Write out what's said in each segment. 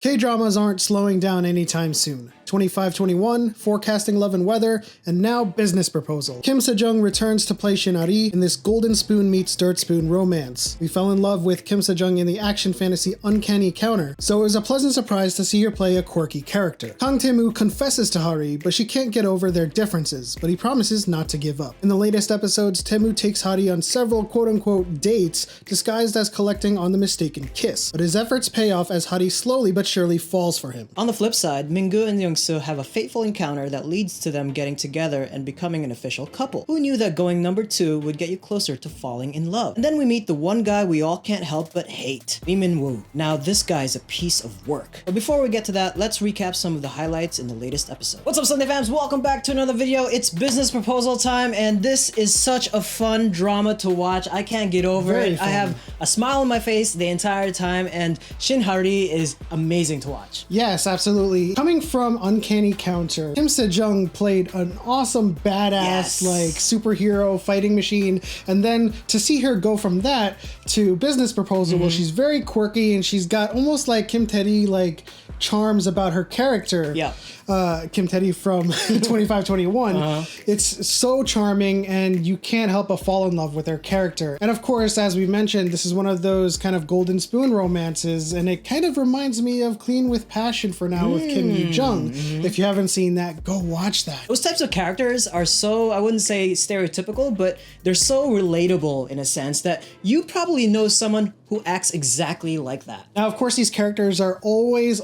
K-dramas aren't slowing down anytime soon. 2521, Forecasting Love and Weather, and now Business Proposal. Kim Se-jeong returns to play Shin in this golden spoon meets dirt spoon romance. We fell in love with Kim Se-jeong in the action fantasy Uncanny Counter, so it was a pleasant surprise to see her play a quirky character. Kang Tae-moo confesses to Hari, but she can't get over their differences, but he promises not to give up. In the latest episodes, Tae-moo takes Hari on several quote-unquote dates, disguised as collecting on the mistaken kiss, but his efforts pay off as Hari slowly but surely falls for him. On the flip side, Minggu and Young-soo have a fateful encounter that leads to them getting together and becoming an official couple. Who knew that going number 2 would get you closer to falling in love? And then we meet the one guy we all can't help but hate, Lee Min-woo. Now this guy's a piece of work. But before we get to that, let's recap some of the highlights in the latest episode. What's up, Sunday fams? Welcome back to another video. It's business proposal time, and this is such a fun drama to watch. I can't get over Very it. fun. I have a smile on my face the entire time, and Shin Hari is amazing to watch. Yes, absolutely. Coming from Uncanny Counter, Kim Se-jeong played an awesome badass like superhero fighting machine, and then to see her go from that to Business Proposal, where she's very quirky and she's got almost like Kim Tae-ri like charms about her character. Yeah. Kim Tae-ri from 2521. It's so charming and you can't help but fall in love with her character. And of course, as we mentioned, this is one of those kind of golden spoon romances, and it kind of reminds me of Clean with Passion for now with Kim Yoo-jung. If you haven't seen that, go watch that. Those types of characters are so, I wouldn't say stereotypical, but they're so relatable in a sense that you probably know someone who acts exactly like that. Now, of course, these characters are always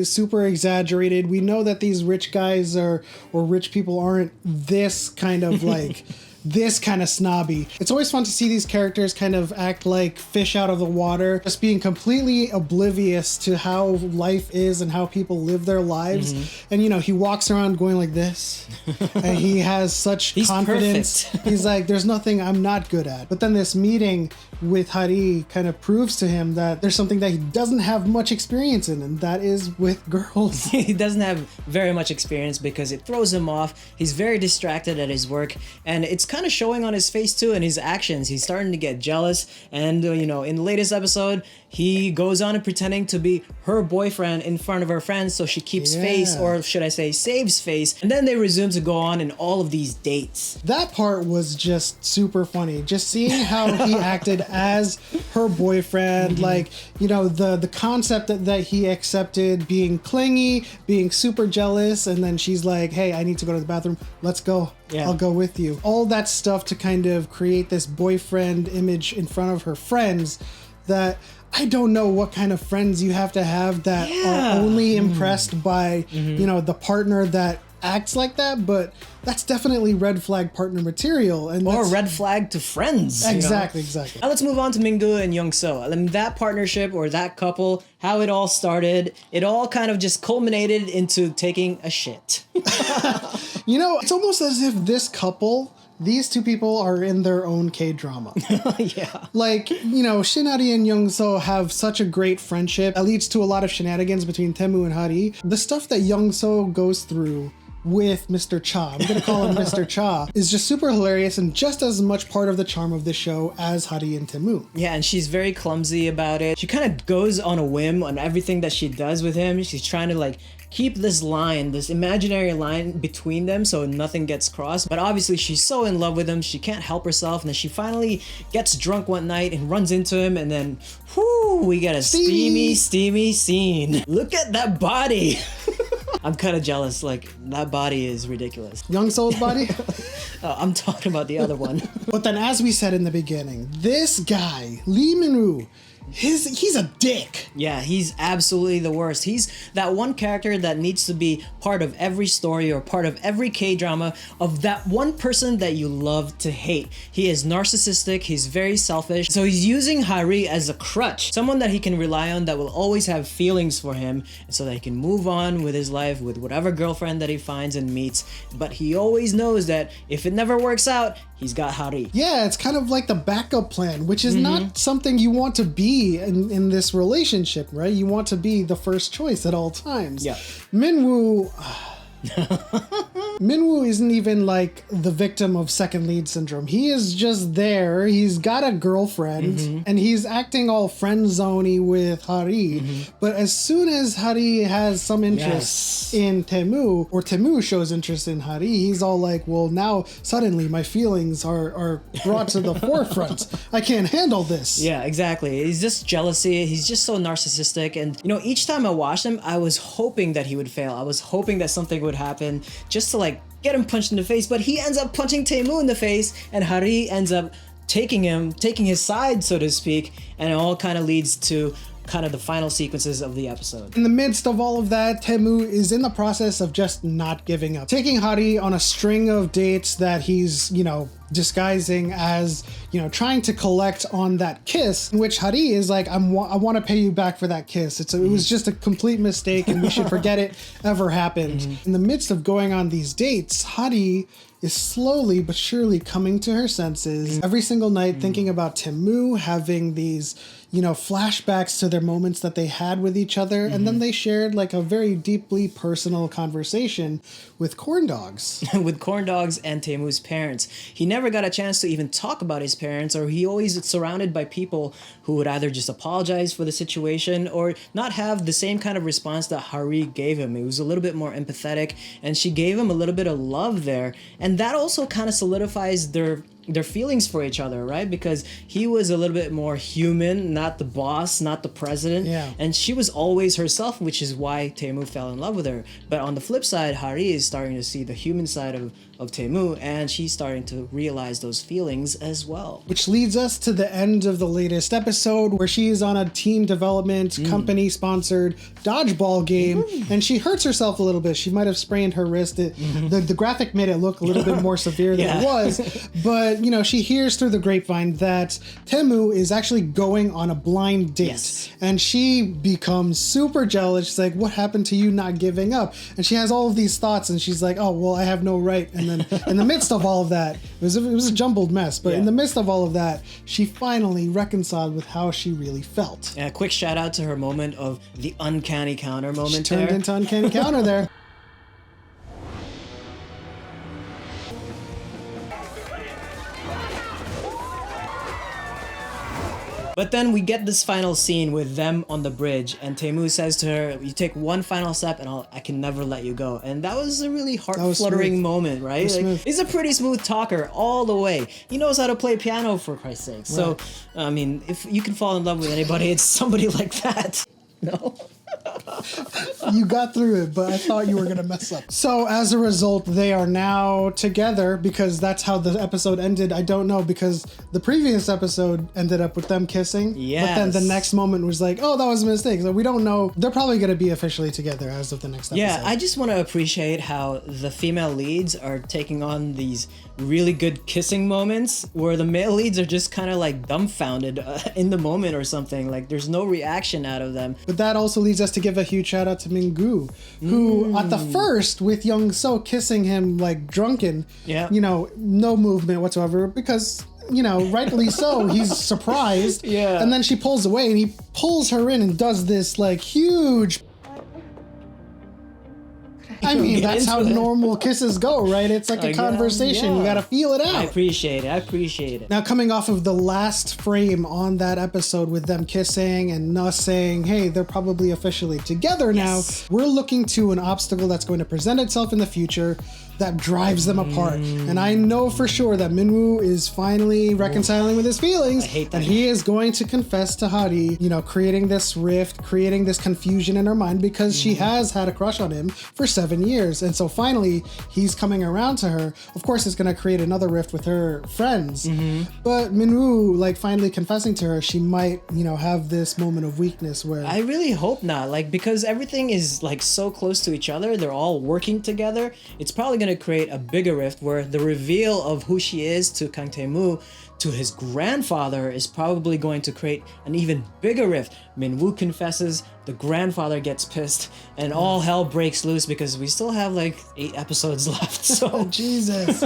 super exaggerated. We know that these rich guys or rich people aren't this kind of like this kind of snobby. It's always fun to see these characters kind of act like fish out of the water, just being completely oblivious to how life is and how people live their lives. And you know, he walks around going like this and he has such confidence. He's like, there's nothing I'm not good at. But then this meeting with Hari kind of proves to him that there's something that he doesn't have much experience in, and that is with girls. He doesn't have very much experience because it throws him off. He's very distracted at his work, and it's kind of showing on his face too and his actions. He's starting to get jealous, and you know, in the latest episode, he goes on and pretending to be her boyfriend in front of her friends so she keeps face, or should I say saves face, and then they resume to go on in all of these dates. That part was just super funny. Just seeing how he acted as her boyfriend, like, you know, the concept that he accepted, being clingy, being super jealous, and then she's like, hey, I need to go to the bathroom. Let's go. I'll go with you. All that stuff to kind of create this boyfriend image in front of her friends that I don't know what kind of friends you have to have that are only impressed by, you know, the partner that acts like that, but that's definitely red flag partner material. And or red flag to friends. Exactly, you know? exactly. Now let's move on to Minggu and Young-soo. I mean, that partnership or that couple, how it all started, it all kind of just culminated into taking a shit. You know, it's almost as if this couple, these two people are in their own K-drama. Yeah. Like, you know, Shin and Young-soo have such a great friendship that leads to a lot of shenanigans between Tae-moo and Hari. The stuff that Young-soo goes through with Mr. Cha, I'm gonna call him Mr. Cha, is just super hilarious and just as much part of the charm of this show as Hari and Tae-moo. Yeah, and she's very clumsy about it. She kind of goes on a whim on everything that she does with him. She's trying to like keep this line, this imaginary line between them so nothing gets crossed. But obviously she's so in love with him, she can't help herself. And then she finally gets drunk one night and runs into him, and then whoo, we get a steamy scene. Look at that body. I'm kind of jealous, like that body is ridiculous. Young-soo's body? I'm talking about the other one. But then as we said in the beginning, this guy, Lee Min-woo, he's a dick. Yeah, he's absolutely the worst. He's that one character that needs to be part of every story or part of every K-drama of that one person that you love to hate. He is narcissistic, he's very selfish, so he's using Hari as a crutch, someone that he can rely on that will always have feelings for him so that he can move on with his life with whatever girlfriend that he finds and meets. But he always knows that if it never works out, he's got Hari. Yeah, it's kind of like the backup plan, which is not something you want to be in this relationship, right? You want to be the first choice at all times. Yeah. Min-woo, Minwoo isn't even like the victim of second lead syndrome. He is just there. He's got a girlfriend and he's acting all friend zoney with Hari. But as soon as Hari has some interest in Taemu, or Taemu shows interest in Hari, he's all like, well, now suddenly my feelings are brought to the forefront. I can't handle this. Yeah, exactly. He's just jealousy. He's just so narcissistic. And, you know, each time I watched him, I was hoping that he would fail. I was hoping that something would happen just to like get him punched in the face. But he ends up punching Taemu in the face, and Hari ends up taking his side, so to speak. And it all kind of leads to kind of the final sequences of the episode. In the midst of all of that, Taemu is in the process of just not giving up, taking Hari on a string of dates that he's, you know, disguising as, you know, trying to collect on that kiss, in which Hari is like, I want to pay you back for that kiss. It was just a complete mistake and we should forget it ever happened. In the midst of going on these dates, Hari is slowly but surely coming to her senses every single night, thinking about Taemu, having these, you know, flashbacks to their moments that they had with each other. And then they shared like a very deeply personal conversation with corn dogs. With corn dogs and Taemu's parents. He never got a chance to even talk about his parents, or he always surrounded by people who would either just apologize for the situation or not have the same kind of response that Hari gave him. He was a little bit more empathetic, and she gave him a little bit of love there. And that also kind of solidifies their feelings for each other, right? Because he was a little bit more human, not the boss, not the president. Yeah. And she was always herself, which is why Taemu fell in love with her. But on the flip side, Hari is starting to see the human side of Taemu, and she's starting to realize those feelings as well. Which leads us to the end of the latest episode, where she is on a team development, company-sponsored dodgeball game, and she hurts herself a little bit. She might have sprained her wrist. The graphic made it look a little bit more severe than it was, but, you know, she hears through the grapevine that Taemu is actually going on a blind date, and she becomes super jealous. She's like, what happened to you not giving up? And she has all of these thoughts, and she's like, oh, well, I have no right. And then in the midst of all of that, it was a jumbled mess, but in the midst of all of that, she finally reconciled with how she really felt. Yeah, quick shout out to her moment of the uncanny counter moment. She turned into uncanny counter there. But then we get this final scene with them on the bridge, and Taemu says to her, you take one final step and I can never let you go. And that was a really heart-fluttering moment, right? Like, he's a pretty smooth talker all the way. He knows how to play piano, for Christ's sake. Right. So, I mean, if you can fall in love with anybody, it's somebody like that. No? You got through it, but I thought you were going to mess up. So as a result, they are now together, because that's how the episode ended. I don't know, because the previous episode ended up with them kissing. Yes. But then the next moment was like, oh, that was a mistake. So we don't know. They're probably going to be officially together as of the next episode. Yeah, I just want to appreciate how the female leads are taking on these really good kissing moments where the male leads are just kind of like dumbfounded in the moment or something. Like there's no reaction out of them. But that also leads us to give a huge shout out to Minggu, who at the first, with Young So kissing him like drunken, you know, no movement whatsoever, because, you know, rightly so, he's surprised. And then she pulls away and he pulls her in and does this like huge... I mean, that's how normal kisses go, right? It's like a conversation. You gotta feel it out. I appreciate it. Now, coming off of the last frame on that episode with them kissing and us saying, hey, they're probably officially together now, we're looking to an obstacle that's going to present itself in the future that drives them apart. And I know for sure that Minwoo is finally reconciling with his feelings, and he is going to confess to Hari, you know, creating this rift, creating this confusion in her mind, because she has had a crush on him for 7 years. And so finally he's coming around to her. Of course, it's going to create another rift with her friends. But Minwoo, like, finally confessing to her, she might, you know, have this moment of weakness where... I really hope not, like, because everything is like so close to each other, they're all working together. It's probably going to create a bigger rift where the reveal of who she is to Kang Taemu, to his grandfather, is probably going to create an even bigger rift. Minwoo confesses, the grandfather gets pissed, and all hell breaks loose because we still have like 8 episodes left. So Jesus.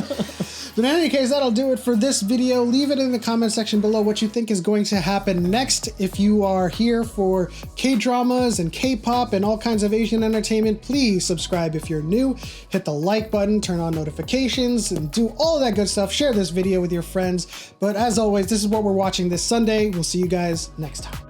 But in any case, that'll do it for this video. Leave it in the comment section below what you think is going to happen next. If you are here for K-dramas and K-pop and all kinds of Asian entertainment, please subscribe if you're new. Hit the like button, turn on notifications, and do all that good stuff. Share this video with your friends. But as always, this is what we're watching this Sunday. We'll see you guys next time.